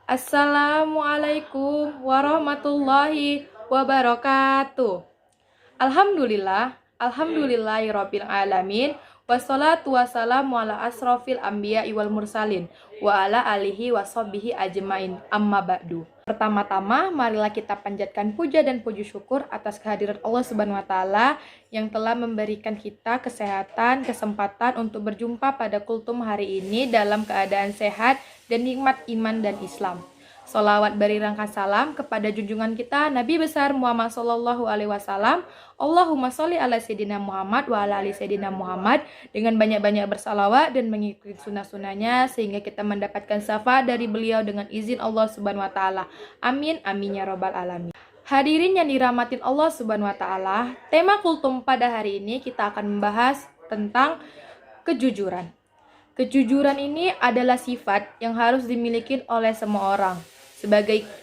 Assalamualaikum warahmatullahi wabarakatuh. Alhamdulillahirabbil alamin. Wassalatu wassalamu ala asrofil anbiya wal mursalin wa ala alihi washabbihi ajmain. Amma ba'du. Pertama-tama, marilah kita panjatkan puja dan puji syukur atas kehadiran Allah Subhanahu wa taala yang telah memberikan kita kesehatan, kesempatan untuk berjumpa pada kultum hari ini dalam keadaan sehat dan nikmat iman dan Islam. Sholawat berirangkan salam kepada junjungan kita Nabi besar Muhammad Sallallahu Alaihi Wasallam. Allahumma sholli ala Sayyidina Muhammad wa ala ali Sayyidina Muhammad, dengan banyak-banyak bersalawat dan mengikuti sunnah-sunnahnya sehingga kita mendapatkan syafaat dari beliau dengan izin Allah Subhanahu Wa Taala. Amin amin ya robbal alamin. Hadirin yang dirahmatin Allah Subhanahu Wa Taala, tema kultum pada hari ini kita akan membahas tentang kejujuran. Kejujuran ini adalah sifat yang harus dimiliki oleh semua orang.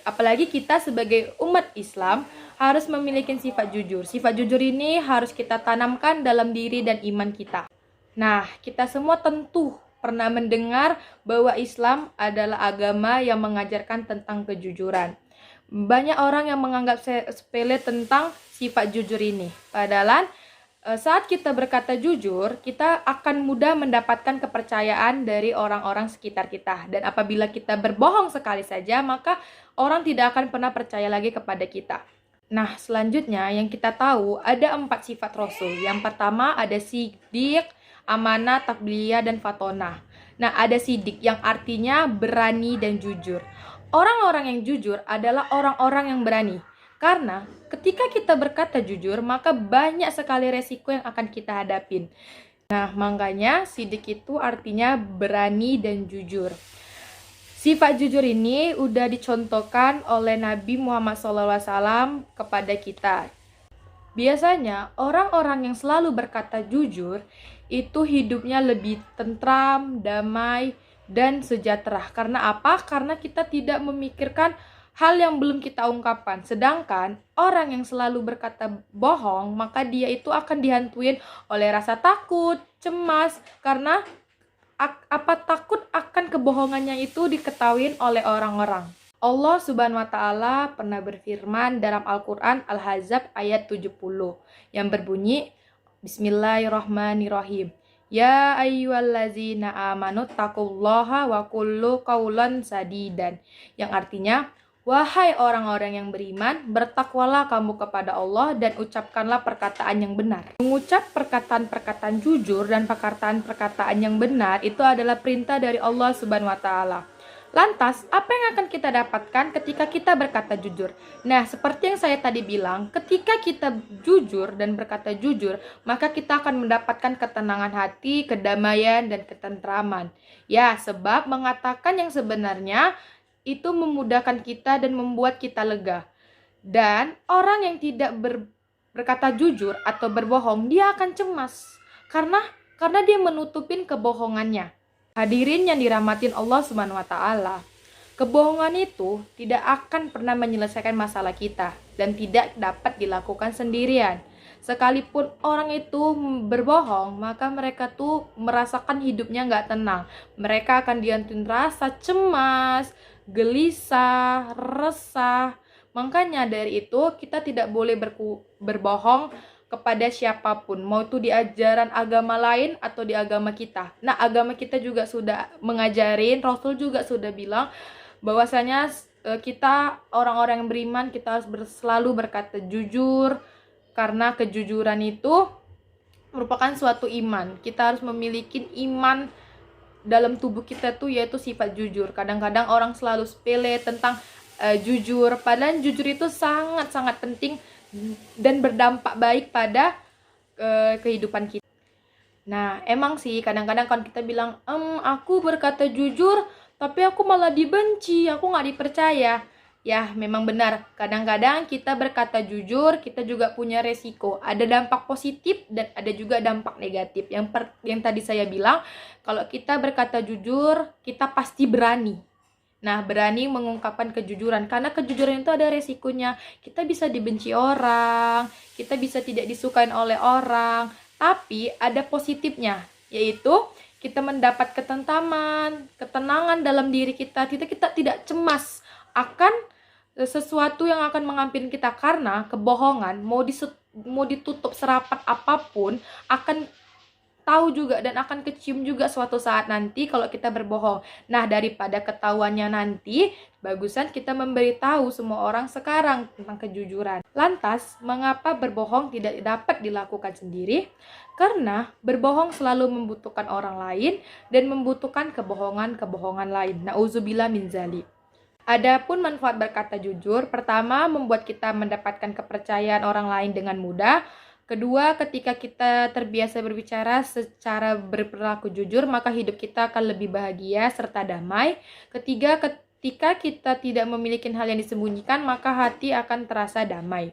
Apalagi kita sebagai umat Islam harus memiliki sifat jujur. Sifat jujur ini harus kita tanamkan dalam diri dan iman kita. Nah, kita semua tentu pernah mendengar bahwa Islam adalah agama yang mengajarkan tentang kejujuran. Banyak orang yang menganggap sepele tentang sifat jujur ini. Padahal saat kita berkata jujur, kita akan mudah mendapatkan kepercayaan dari orang-orang sekitar kita. Dan apabila kita berbohong sekali saja, maka orang tidak akan pernah percaya lagi kepada kita. Nah, selanjutnya yang kita tahu ada 4 sifat Rasul. Yang pertama ada Siddiq, amanah, tabliyah, dan fatonah. Nah, ada Siddiq yang artinya berani dan jujur. Orang-orang yang jujur adalah orang-orang yang berani. Karena ketika kita berkata jujur, maka banyak sekali resiko yang akan kita hadapin. Nah, makanya Siddiq itu artinya berani dan jujur. Sifat jujur ini udah dicontohkan oleh Nabi Muhammad SAW kepada kita. Biasanya orang-orang yang selalu berkata jujur itu hidupnya lebih tentram, damai, dan sejahtera. Karena apa? Karena kita tidak memikirkan hal yang belum kita ungkapkan. Sedangkan orang yang selalu berkata bohong, maka dia itu akan dihantuin oleh rasa takut, cemas, karena takut akan kebohongannya itu diketahuin oleh orang-orang. Allah Subhanahu wa taala pernah berfirman dalam Al-Qur'an Al-Ahzab ayat 70 yang berbunyi, Bismillahirrahmanirrahim. Ya ayyuhallazina amanu taqullaha wa qullu qaulan sadidan, yang artinya, wahai orang-orang yang beriman, bertakwalah kamu kepada Allah dan ucapkanlah perkataan yang benar. Mengucap perkataan-perkataan jujur dan perkataan-perkataan yang benar itu adalah perintah dari Allah Subhanahu wa taala. Lantas, apa yang akan kita dapatkan ketika kita berkata jujur? Nah, seperti yang saya tadi bilang, ketika kita jujur dan berkata jujur, maka kita akan mendapatkan ketenangan hati, kedamaian, dan ketentraman. Ya, sebab mengatakan yang sebenarnya itu memudahkan kita dan membuat kita lega. Dan orang yang tidak berkata jujur atau berbohong, dia akan cemas. Karena dia menutupin kebohongannya. Hadirin yang dirahmatin Allah Subhanahu wa taala, kebohongan itu tidak akan pernah menyelesaikan masalah kita dan tidak dapat dilakukan sendirian. Sekalipun orang itu berbohong, maka mereka tuh merasakan hidupnya nggak tenang. Mereka akan dihantui rasa cemas, gelisah, resah. Makanya dari itu kita tidak boleh berbohong kepada siapapun, mau itu di ajaran agama lain atau di agama kita. Nah, agama kita juga sudah mengajarin, Rasul juga sudah bilang bahwasanya kita orang-orang yang beriman kita harus selalu berkata jujur, karena kejujuran itu merupakan suatu iman. Kita harus memiliki iman dalam tubuh kita tuh, yaitu sifat jujur. Kadang-kadang orang selalu sepele tentang jujur, padahal jujur itu sangat-sangat penting dan berdampak baik pada kehidupan kita. Nah, emang sih kadang-kadang kan kita bilang, aku berkata jujur, tapi aku malah dibenci, aku nggak dipercaya. Ya, memang benar. Kadang-kadang kita berkata jujur, kita juga punya resiko. Ada dampak positif dan ada juga dampak negatif. Yang tadi saya bilang, kalau kita berkata jujur, kita pasti berani. Nah, berani mengungkapkan kejujuran. Karena kejujuran itu ada resikonya. Kita bisa dibenci orang, kita bisa tidak disukai oleh orang. Tapi ada positifnya, yaitu kita mendapat ketentraman, ketenangan dalam diri kita. Kita tidak cemas akan sesuatu yang akan mengambil kita, karena kebohongan mau ditutup serapat apapun akan tahu juga dan akan kecium juga suatu saat nanti kalau kita berbohong. Nah, daripada ketahuannya nanti, bagusan kita memberitahu semua orang sekarang tentang kejujuran. Lantas, mengapa berbohong tidak dapat dilakukan sendiri? Karena berbohong selalu membutuhkan orang lain dan membutuhkan kebohongan-kebohongan lain. Nauzubillah min dzalik. Adapun manfaat berkata jujur, pertama, membuat kita mendapatkan kepercayaan orang lain dengan mudah. Kedua, ketika kita terbiasa berbicara secara berperilaku jujur, maka hidup kita akan lebih bahagia serta damai. Ketiga, ketika kita tidak memiliki hal yang disembunyikan, maka hati akan terasa damai.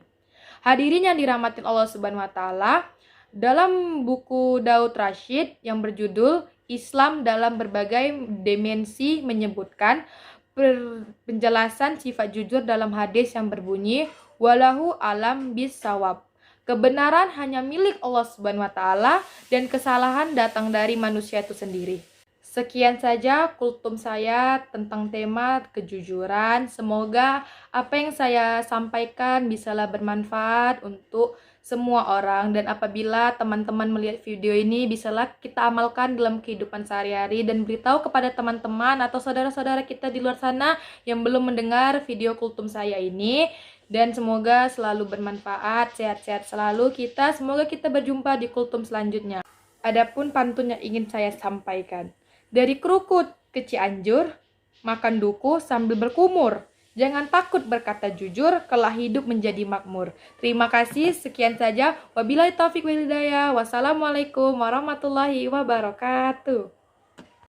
Hadirin yang dirahmati Allah Subhanahu wa taala, dalam buku Daud Rashid yang berjudul Islam dalam Berbagai Dimensi menyebutkan penjelasan sifat jujur dalam hadis yang berbunyi walahu alam bis sawab. Kebenaran hanya milik Allah Subhanahu wa taala dan kesalahan datang dari manusia itu sendiri. Sekian saja kultum saya tentang tema kejujuran. Semoga apa yang saya sampaikan bisalah bermanfaat untuk semua orang, dan apabila teman-teman melihat video ini bisalah kita amalkan dalam kehidupan sehari-hari dan beritahu kepada teman-teman atau saudara-saudara kita di luar sana yang belum mendengar video kultum saya ini. Dan semoga selalu bermanfaat, sehat-sehat selalu kita. Semoga kita berjumpa di kultum selanjutnya. Adapun pantun yang ingin saya sampaikan. Dari Krukut ke Cianjur, makan duku sambil berkumur. Jangan takut berkata jujur, kelak hidup menjadi makmur. Terima kasih, sekian saja. Wabillahi taufiq wal hidayah. Wassalamualaikum warahmatullahi wabarakatuh.